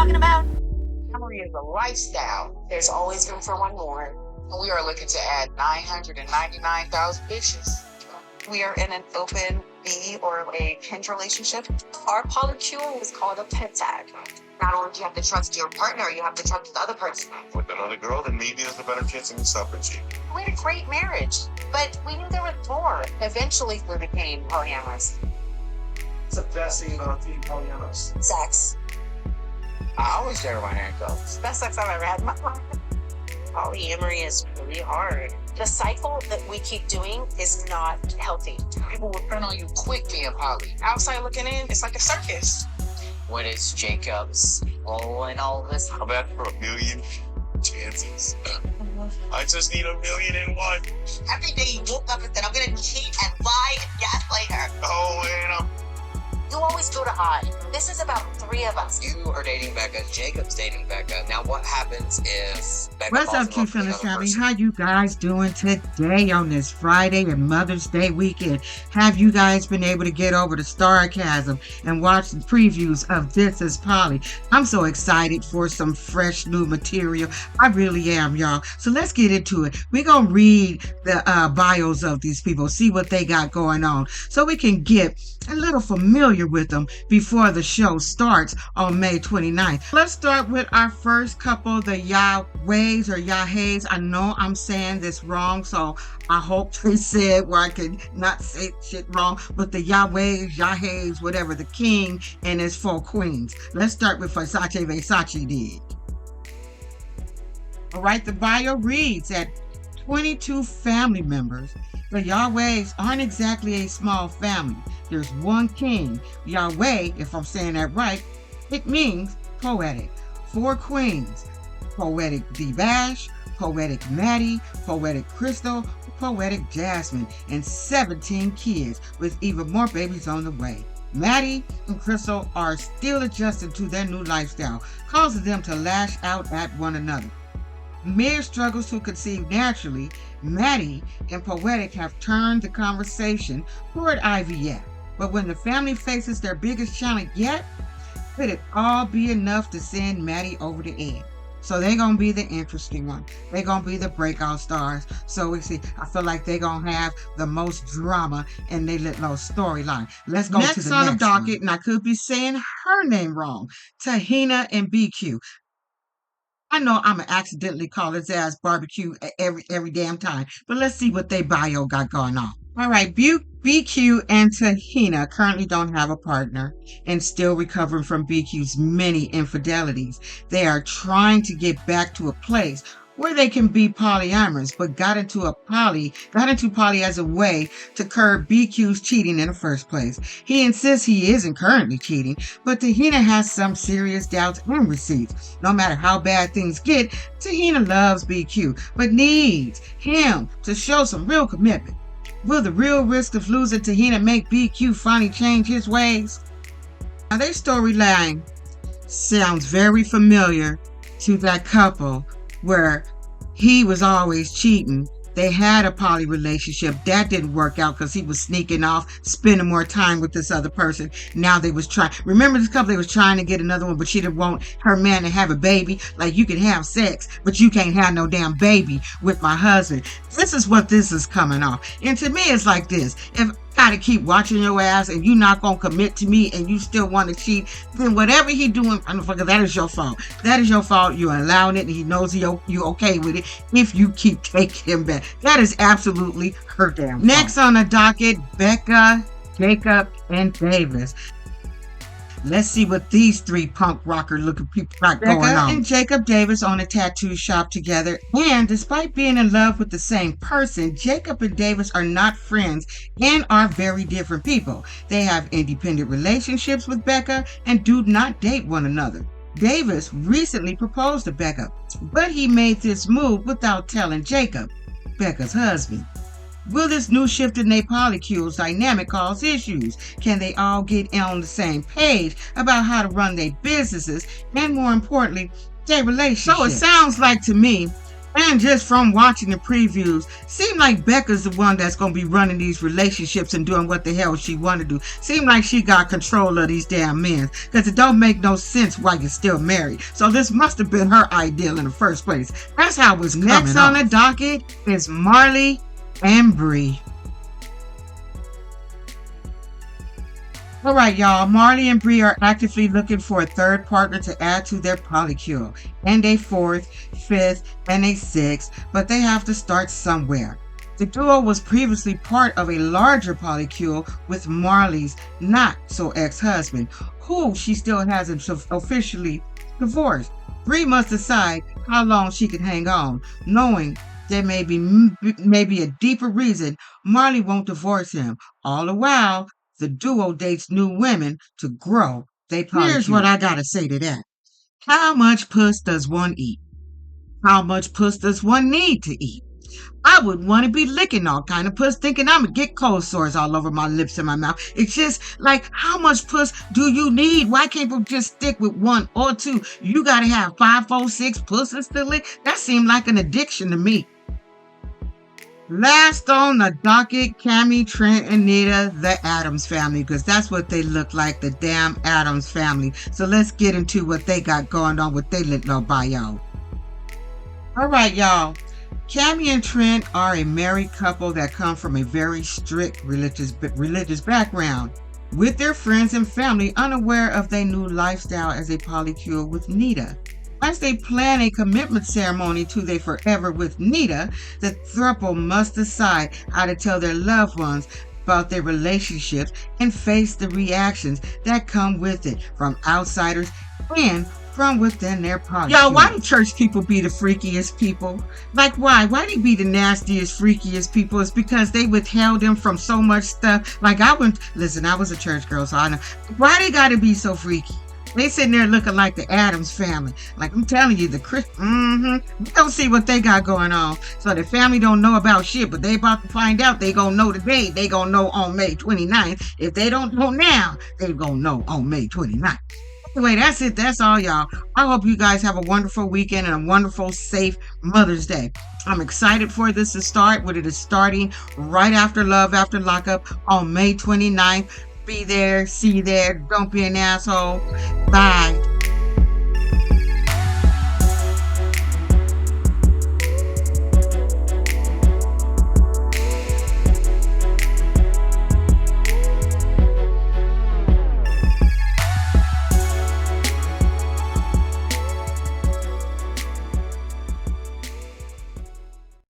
talking about? Polyamory is a lifestyle. There's always room for one more. We are looking to add 999,000 dishes. We are in an open B or a hinge relationship. Our polycule is called a pentag. Not only do you have to trust your partner, you have to trust the other person. With another girl, then maybe there's a better chance of yourself and cheating. We had a great marriage, but we knew there was more. Eventually, we became polyamorous. What's the best thing about being polyamorous? Sex. I always share my handcuffs. Best sex I've ever had in my life. Polyamory is really hard. The cycle that we keep doing is not healthy. People will turn on you quick being poly. Outside looking in, it's like a circus. What is Jacob's role in all of this? I'm at for 1,000,000 chances. I just need 1,000,001. Every day you woke up and said, I'm gonna cheat and lie and gaslight her. Oh, and You always go to hide. This is about 3 of us. You are dating Becca. Jacob's dating Becca. Now, what happens if Becca What's falls up, in love with Q-Fillers another family? person? How you guys doing today on this Friday and Mother's Day weekend? Have you guys been able to get over to Starcasm and watch the previews of This Is Polly? I'm so excited for some fresh new material. I really am, y'all. So let's get into it. We're going to read the bios of these people, see what they got going on, so we can get a little familiar with them before the show starts on May 29th. Let's start with our first couple, the Yahaves or Yahaves. I know I'm saying this wrong, so I hope they said where I could not say shit wrong, but the Yahaves, whatever, the king and his 4 queens. Let's start with Versace did. All right, the bio reads at 22 family members. The Yahaves aren't exactly a small family. There's 1 king. Yahweh, if I'm saying that right, it means poetic. 4 queens. Poetic D-Bash, Poetic Maddie, Poetic Crystal, Poetic Jasmine, and 17 kids with even more babies on the way. Maddie and Crystal are still adjusting to their new lifestyle, causing them to lash out at one another. Mere struggles to conceive naturally, Maddie and Poetic have turned the conversation toward IVF. But when the family faces their biggest challenge yet, could it all be enough to send Maddie over the edge? So they're going to be the interesting one. They're going to be the breakout stars. So we see, I feel like they're going to have the most drama in their little storyline. Let's go to the next docket, one. And I could be saying her name wrong. Tahina and BQ. I know I'm going to accidentally call his ass barbecue every damn time, but let's see what they bio got going on. All right, BQ and Tahina currently don't have a partner and still recovering from BQ's many infidelities. They are trying to get back to a place where they can be polyamorous, but got into poly as a way to curb BQ's cheating in the first place. He insists he isn't currently cheating, but Tahina has some serious doubts and receipts. No matter how bad things get, Tahina loves BQ, but needs him to show some real commitment. Will the real risk of losing Tahina make BQ finally change his ways? Now, their storyline sounds very familiar to that couple where he was always cheating. They had a poly relationship. That didn't work out because he was sneaking off, spending more time with this other person. Now they was trying. Remember this couple, they was trying to get another one, but she didn't want her man to have a baby. Like, you can have sex, but you can't have no damn baby with my husband. This is what this is coming off. And to me, it's like this. If I gotta keep watching your ass and you not gonna commit to me and you still want to cheat, then whatever he doing, that is your fault. That is your fault. You're allowing it and he knows you okay with it if you keep taking him back. That is absolutely her damn fault. Next on the docket, Becca, Jacob, and Davis. Let's see what these 3 punk rocker looking people got going on. Becca and Jacob Davis own a tattoo shop together, and despite being in love with the same person, Jacob and Davis are not friends and are very different people. They have independent relationships with Becca and do not date one another. Davis recently proposed to Becca, but he made this move without telling Jacob, Becca's husband. Will this new shift in their polycules dynamic cause issues? Can they all get on the same page about how to run their businesses and, more importantly, their relationships? So it sounds like to me And just from watching the previews, seem like Becca's the one that's going to be running these relationships and doing what the hell she want to do. Seem like she got control of these damn men, because it don't make no sense why you're still married. So this must have been her ideal in the first place. That's how it was coming off. Next on the docket is Marley and Bri. All right, y'all. Marley and Bri are actively looking for a third partner to add to their polycule, and a fourth, fifth, and a sixth, but they have to start somewhere. The duo was previously part of a larger polycule with Marley's not-so-ex-husband, who she still hasn't officially divorced. Bri must decide how long she can hang on, knowing there may be a deeper reason Marley won't divorce him. All the while, the duo dates new women to grow they polycule. Here's what I gotta say to that. How much puss does one eat? How much puss does one need to eat? I would want to be licking all kind of puss, thinking I'm gonna get cold sores all over my lips and my mouth. It's just like, how much puss do you need? Why can't we just stick with one or two? You gotta have 5, 4, 6 pussies to lick? That seemed like an addiction to me. Last on the docket, Cammy, Trent, and Nita, the Addams family, because that's what they look like, the damn Addams family. So let's get into what they got going on with their little bio. All right, y'all. Cammy and Trent are a married couple that come from a very strict religious background, with their friends and family unaware of their new lifestyle as a polycule with Nita. As they plan a commitment ceremony to their forever with Nita, the throuple must decide how to tell their loved ones about their relationships and face the reactions that come with it from outsiders and from within their polycule. Y'all, why do church people be the freakiest people? Like, why? Why they be the nastiest, freakiest people? It's because they withheld them from so much stuff. Like, I was a church girl, so I know. Why they gotta be so freaky? They sitting there looking like the Addams family. Like, I'm telling you, we don't see what they got going on. So the family don't know about shit, but they about to find out. They gonna know today. They gonna know on May 29th. If they don't know now, they gonna know on May 29th. Anyway, that's it. That's all, y'all. I hope you guys have a wonderful weekend and a wonderful, safe Mother's Day. I'm excited for this to start. It is starting right after Love After Lockup on May 29th. Be there, see you there. Don't be an asshole. Bye.